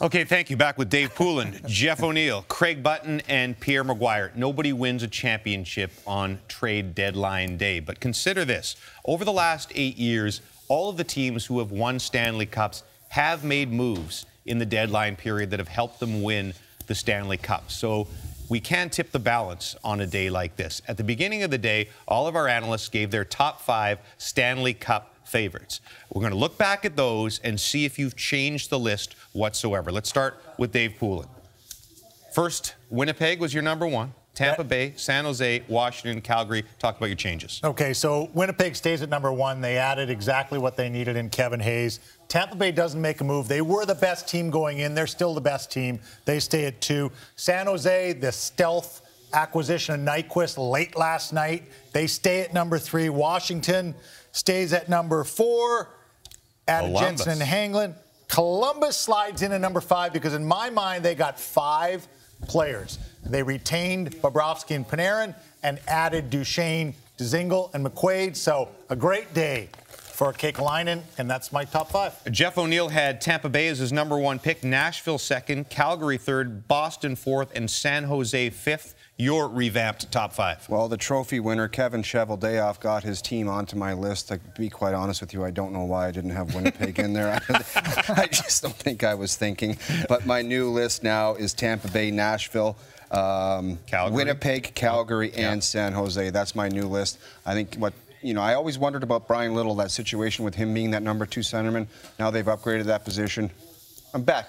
Okay, thank you. Back with Dave Poulin, Jeff O'Neill, Craig Button, and Pierre Maguire. Nobody wins a championship on trade deadline day. But consider this. Over the last 8 years, all of the teams who have won Stanley Cups have made moves in the deadline period that have helped them win the Stanley Cup. So we can tip the balance on a day like this. At the beginning of the day, all of our analysts gave their top 5 Stanley Cup favorites. We're going to look back at those and see if you've changed the list whatsoever. Let's start with Dave Poulin. First, Winnipeg was your number 1. Tampa Bay, San Jose, Washington, Calgary. Talk about your changes. Okay, so Winnipeg stays at number 1. They added exactly what they needed in Kevin Hayes. Tampa Bay doesn't make a move. They were the best team going in. They're still the best team. They stay at 2. San Jose, the stealth acquisition of Nyquist late last night. They stay at number 3. Washington stays at number 4. Added Jensen and Hanglin. Columbus slides in at number 5 because in my mind they got 5 players. They retained Bobrovsky and Panarin and added Duchesne, Dzingel, and McQuaid. So a great day for Kekalainen, and that's my top 5. Jeff O'Neill had Tampa Bay as his number 1 pick, Nashville 2nd, Calgary 3rd, Boston 4th, and San Jose 5th. Your revamped top 5. Well, the trophy winner, Kevin Cheveldayoff, got his team onto my list. To be quite honest with you, I don't know why I didn't have Winnipeg in there. I just don't think I was thinking. But my new list now is Tampa Bay, Nashville, Winnipeg, Calgary, and San Jose. That's my new list. I think I always wondered about Brian Little, that situation with him being that number 2 centerman. Now they've upgraded that position. I'm back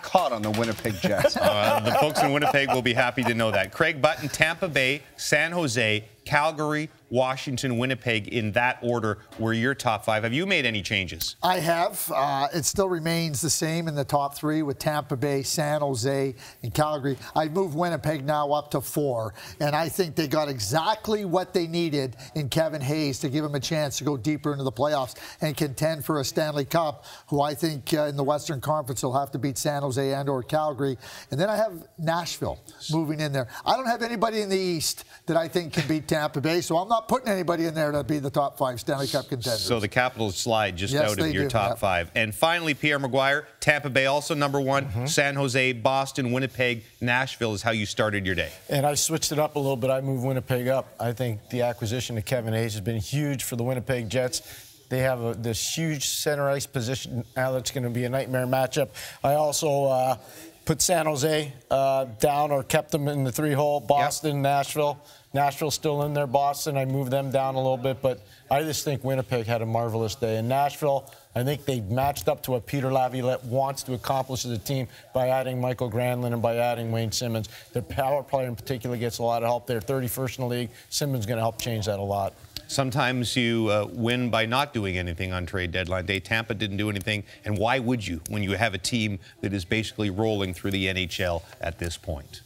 hot on the Winnipeg Jets. The folks in Winnipeg will be happy to know that. Craig Button, Tampa Bay, San Jose, Calgary, Washington, Winnipeg, in that order were your top 5. Have you made any changes? I have. It still remains the same in the top 3 with Tampa Bay, San Jose, and Calgary. I've moved Winnipeg now up to 4, and I think they got exactly what they needed in Kevin Hayes to give them a chance to go deeper into the playoffs and contend for a Stanley Cup, who I think in the Western Conference will have to beat San Jose and or Calgary. And then I have Nashville moving in there. I don't have anybody in the East that I think can beat Tampa Bay, so I'm not putting anybody in there to be the top 5 Stanley Cup contenders. So the Capitals slide just out of your top 5. And finally, Pierre Maguire, Tampa Bay also number 1, San Jose, Boston, Winnipeg, Nashville is how you started your day. And I switched it up a little bit. I moved Winnipeg up. I think the acquisition of Kevin Hayes has been huge for the Winnipeg Jets. They have this huge center ice position now that's going to be a nightmare matchup. I also put San Jose down, or kept them in the 3-hole. Boston, Nashville. Nashville's still in there. Boston, I moved them down a little bit. But I just think Winnipeg had a marvelous day. And Nashville, I think they matched up to what Peter Laviolette wants to accomplish as a team by adding Michael Granlund and by adding Wayne Simmons. Their power player in particular gets a lot of help. They're 31st in the league. Simmons is going to help change that a lot. Sometimes you win by not doing anything on trade deadline day. Tampa didn't do anything, and why would you when you have a team that is basically rolling through the NHL at this point?